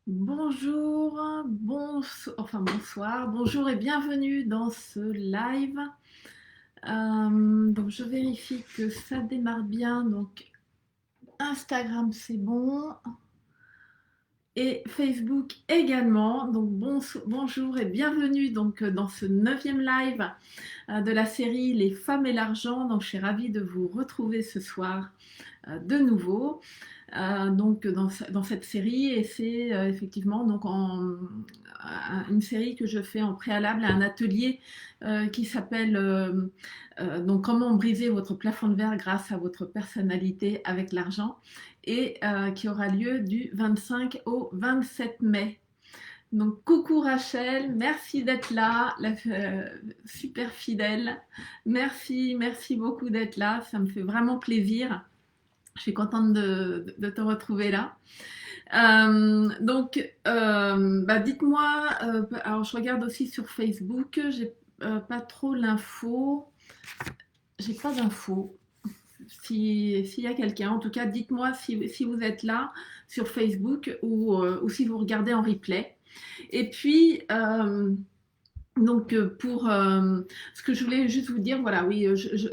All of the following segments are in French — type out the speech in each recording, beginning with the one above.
Bonjour, bonsoir, bonjour et bienvenue dans ce live. Donc je vérifie que ça démarre bien. Donc Instagram c'est bon et Facebook également. Donc bonjour et bienvenue donc dans ce 9e live de la série Les femmes et l'argent. Donc je suis ravie de vous retrouver ce soir de nouveau. Donc dans cette série, et c'est effectivement donc une série que je fais en préalable à un atelier qui s'appelle donc comment briser votre plafond de verre grâce à votre personnalité avec l'argent, et qui aura lieu du 25 au 27 mai. Donc coucou Rachel, merci d'être là, super fidèle, merci beaucoup d'être là, ça me fait vraiment plaisir. Je suis contente de te retrouver là. Dites-moi, alors je regarde aussi sur Facebook, j'ai pas trop l'info, j'ai pas d'info. S'il y a quelqu'un, en tout cas, dites-moi si vous êtes là sur Facebook ou si vous regardez en replay. Et puis, donc pour ce que je voulais juste vous dire, voilà, oui,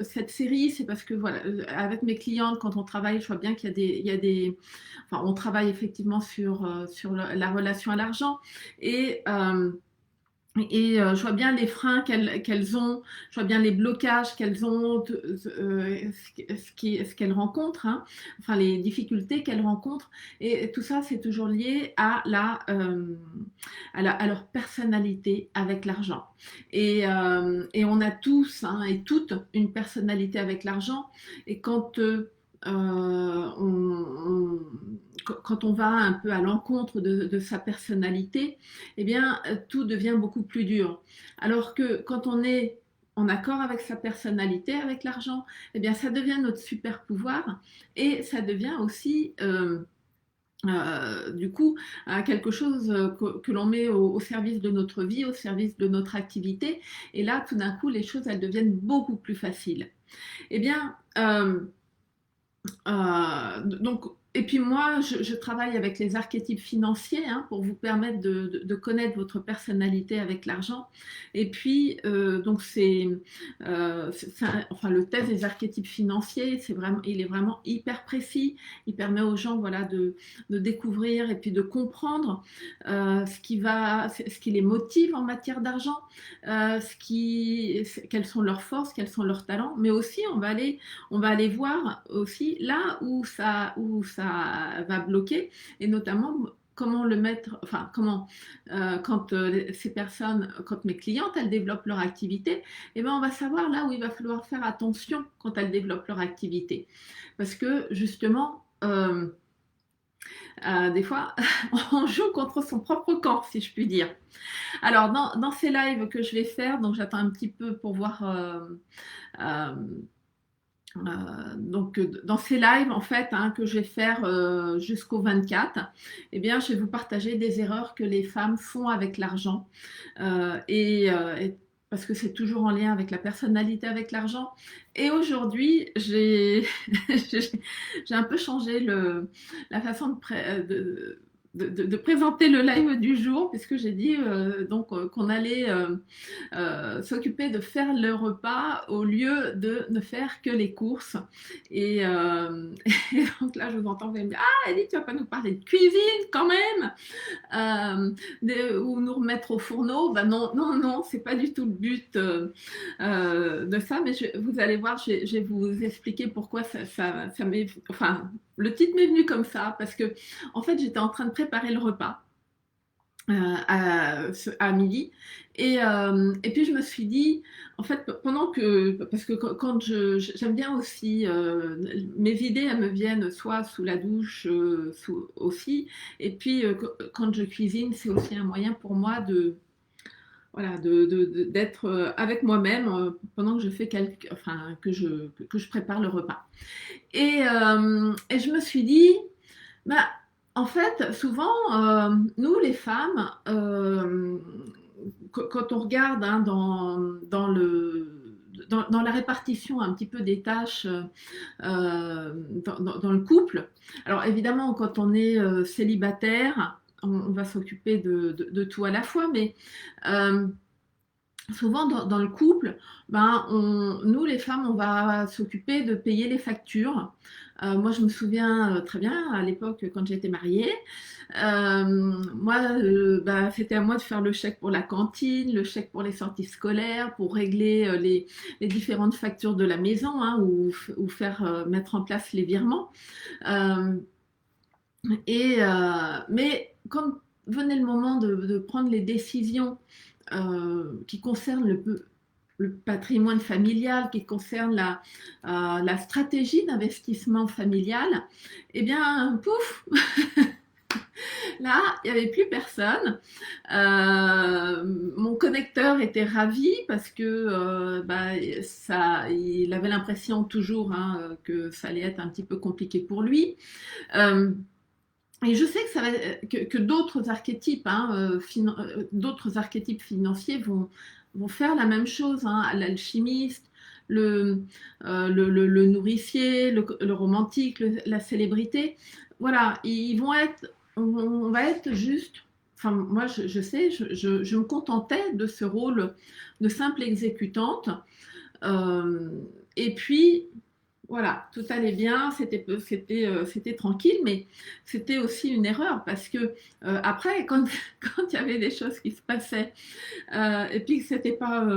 cette série, c'est parce que voilà, avec mes clientes, quand on travaille, je vois bien qu'il y a des, enfin, on travaille effectivement sur la relation à l'argent, et je vois bien les freins qu'elles ont, je vois bien les blocages qu'elles ont, ce qu'elles rencontrent, hein, enfin les difficultés qu'elles rencontrent, et tout ça c'est toujours lié à à leur personnalité avec l'argent. Et on a tous, hein, et toutes, une personnalité avec l'argent, et quand on va un peu à l'encontre de sa personnalité, eh bien, tout devient beaucoup plus dur. Alors que quand on est en accord avec sa personnalité, avec l'argent, eh bien, ça devient notre super pouvoir, et ça devient aussi du coup quelque chose que l'on met au service de notre vie, au service de notre activité. Et là, tout d'un coup, les choses, elles deviennent beaucoup plus faciles. Eh bien, donc, et puis moi, je travaille avec les archétypes financiers, hein, pour vous permettre de connaître votre personnalité avec l'argent. Et puis, donc enfin, le test des archétypes financiers, il est vraiment hyper précis. Il permet aux gens, voilà, de découvrir et puis de comprendre ce qui les motive en matière d'argent, quelles sont leurs forces, quels sont leurs talents. Mais aussi, on va aller voir aussi là où ça va bloquer, et notamment comment le mettre, enfin comment, quand ces personnes, quand mes clientes, elles développent leur activité, et ben on va savoir là où il va falloir faire attention quand elles développent leur activité. Parce que justement, des fois, on joue contre son propre camp, si je puis dire. Alors, dans ces lives que je vais faire, donc j'attends un petit peu pour voir euh, donc dans ces lives en fait, hein, que je vais faire jusqu'au 24, eh bien je vais vous partager des erreurs que les femmes font avec l'argent, et parce que c'est toujours en lien avec la personnalité avec l'argent. Et aujourd'hui j'ai un peu changé la façon de présenter le live du jour, puisque j'ai dit qu'on allait s'occuper de faire le repas au lieu de ne faire que les courses. Et, et donc là, je vous entends, vous allez me dire, ah, Ellie, tu vas pas nous parler de cuisine quand même, ou nous remettre au fourneau. Ben non, c'est pas du tout le but de ça, mais vous allez voir, je vais vous expliquer pourquoi ça m'est, enfin, le titre m'est venu comme ça, parce que en fait, j'étais en train de préparer le repas à midi. Et puis je me suis dit, en fait, parce que quand j'aime bien aussi, mes idées, elles me viennent soit sous la douche, aussi, et puis quand je cuisine, c'est aussi un moyen pour moi voilà, d'être avec moi-même pendant que je fais enfin, que je prépare le repas. Et je me suis dit, bah, en fait, souvent, nous, les femmes, quand on regarde, hein, dans la répartition un petit peu des tâches dans le couple, alors évidemment, quand on est célibataire, on va s'occuper de tout à la fois, mais souvent dans le couple, ben, nous les femmes, on va s'occuper de payer les factures. Moi, je me souviens très bien à l'époque quand j'étais mariée. Moi, bah, c'était à moi de faire le chèque pour la cantine, le chèque pour les sorties scolaires, pour régler les différentes factures de la maison, hein, ou faire mettre en place les virements. Euh, mais quand venait le moment de prendre les décisions qui concernent le patrimoine familial, qui concerne la stratégie d'investissement familial, eh bien, pouf, là, il n'y avait plus personne. Mon connecteur était ravi parce que bah, il avait l'impression toujours, hein, que ça allait être un petit peu compliqué pour lui. Euh, et je sais que d'autres archétypes, hein, d'autres archétypes financiers vont faire la même chose, hein. L'alchimiste, le nourricier, le romantique, la célébrité. Voilà, ils vont être, on va être juste. Enfin, moi, je sais, je me contentais de ce rôle de simple exécutante. Euh, et puis, voilà, tout allait bien, c'était tranquille, mais c'était aussi une erreur parce que après, quand il y avait des choses qui se passaient et puis que c'était pas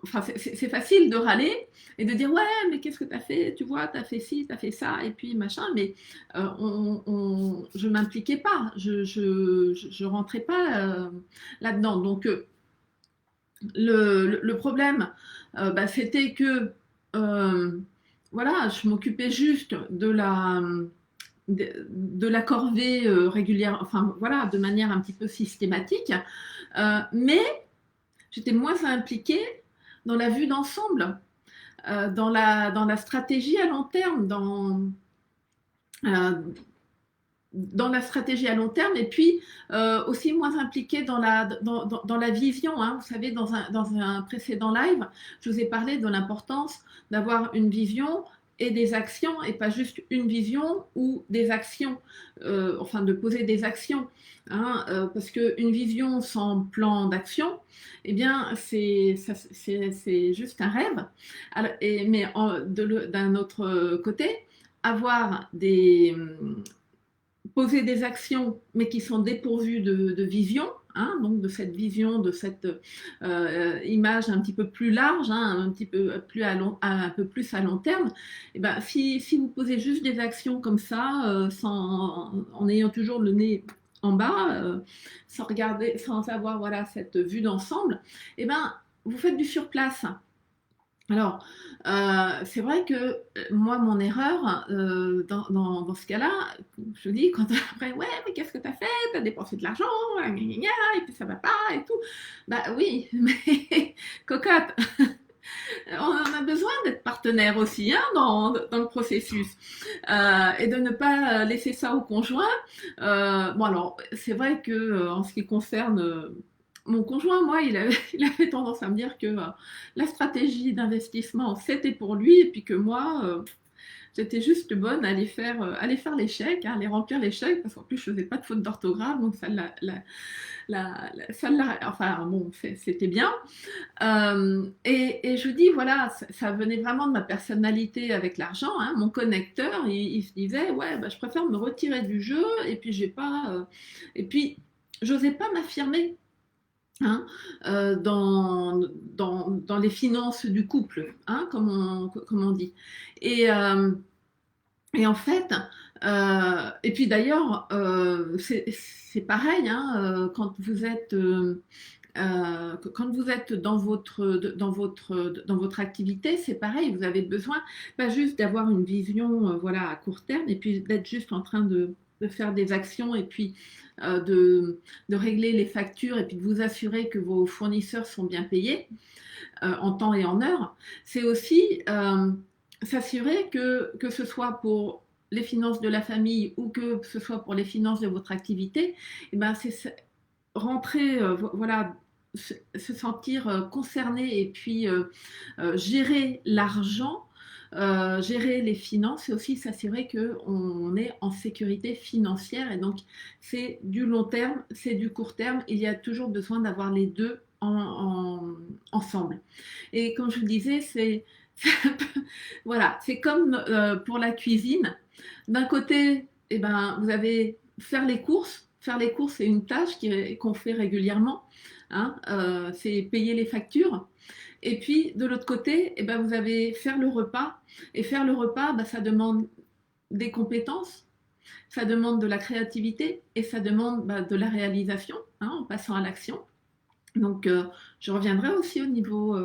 enfin, c'est facile de râler et de dire ouais, mais qu'est-ce que tu as fait? Tu vois, tu as fait ci, tu as fait ça, et puis machin, mais je m'impliquais pas, je rentrais pas là-dedans. Donc, le problème, bah, c'était que euh, voilà, je m'occupais juste de la corvée régulière, enfin voilà, de manière un petit peu systématique, mais j'étais moins impliquée dans la vue d'ensemble, dans la stratégie à long terme, euh, dans la stratégie à long terme et puis aussi moins impliquée dans la vision, hein. Vous savez, dans un précédent live, je vous ai parlé de l'importance d'avoir une vision et des actions et pas juste une vision ou des actions, enfin de poser des actions, hein, parce qu'une vision sans plan d'action, eh bien c'est juste un rêve. Alors, mais d'un autre côté, avoir poser des actions, mais qui sont dépourvues de vision, hein, donc de cette vision, de cette image un petit peu plus large, hein, un petit peu plus un peu plus à long terme, et ben, si vous posez juste des actions comme ça, en ayant toujours le nez en bas, sans regarder, sans avoir voilà, cette vue d'ensemble, et ben, vous faites du surplace. Alors, c'est vrai que moi, mon erreur dans ce cas-là, je dis quand après, ouais, mais qu'est-ce que tu as fait? Tu as dépensé de l'argent, gna, gna, gna, et puis ça va pas et tout. Bah oui, mais cocotte, on en a besoin d'être partenaire aussi, hein, dans le processus, et de ne pas laisser ça au conjoint. Bon alors, c'est vrai que en ce qui concerne mon conjoint, moi, il avait tendance à me dire que la stratégie d'investissement, c'était pour lui, et puis que moi, j'étais juste bonne à aller faire les chèques, hein, aller remplir les chèques, parce qu'en plus, je faisais pas de faute d'orthographe, donc enfin bon, c'était bien. Et je dis, voilà, ça venait vraiment de ma personnalité avec l'argent, hein. Mon connecteur, il se disait, ouais, bah, je préfère me retirer du jeu, et puis j'ai pas, et puis j'osais pas m'affirmer, hein, dans les finances du couple, hein, comme on dit. Et, euh, et en fait, et puis d'ailleurs, c'est pareil, hein, quand vous êtes dans votre activité, c'est pareil, vous avez besoin pas juste d'avoir une vision voilà, à court terme et puis d'être juste en train de faire des actions et puis de régler les factures et puis de vous assurer que vos fournisseurs sont bien payés en temps et en heure. C'est aussi s'assurer que ce soit pour les finances de la famille ou que ce soit pour les finances de votre activité, et ben c'est rentrer, voilà, se sentir concerné et puis gérer l'argent gérer les finances, c'est aussi s'assurer qu'on est en sécurité financière. Et donc, c'est du long terme, c'est du court terme. Il y a toujours besoin d'avoir les deux ensemble. Et comme je vous disais, voilà, c'est comme pour la cuisine. D'un côté, eh ben, vous avez faire les courses. Faire les courses, c'est une tâche qu'on fait régulièrement. Hein, c'est payer les factures. Et puis, de l'autre côté, eh ben, vous avez faire le repas. Et faire le repas, ben, ça demande des compétences, ça demande de la créativité et ça demande ben, de la réalisation, hein, en passant à l'action. Donc, je reviendrai aussi au niveau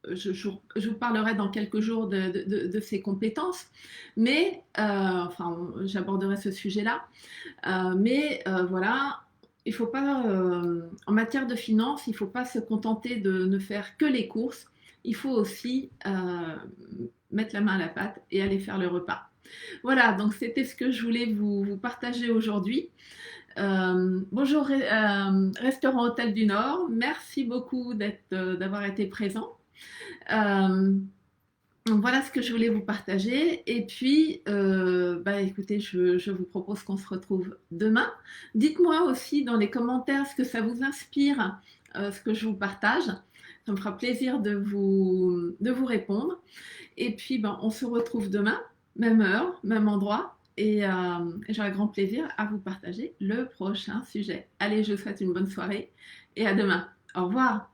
je vous parlerai dans quelques jours de ces compétences, mais enfin, j'aborderai ce sujet-là. Voilà, il faut pas, en matière de finances, il ne faut pas se contenter de ne faire que les courses. Il faut aussi mettre la main à la pâte et aller faire le repas. Voilà, donc c'était ce que je voulais vous partager aujourd'hui. Bonjour, Restaurant Hôtel du Nord. Merci beaucoup d'avoir été présent. Euh, voilà ce que je voulais vous partager. Et puis, bah, écoutez, je vous propose qu'on se retrouve demain. Dites-moi aussi dans les commentaires ce que ça vous inspire, ce que je vous partage. Ça me fera plaisir de vous répondre. Et puis, ben, on se retrouve demain, même heure, même endroit. Et j'aurai grand plaisir à vous partager le prochain sujet. Allez, je vous souhaite une bonne soirée et à demain. Au revoir.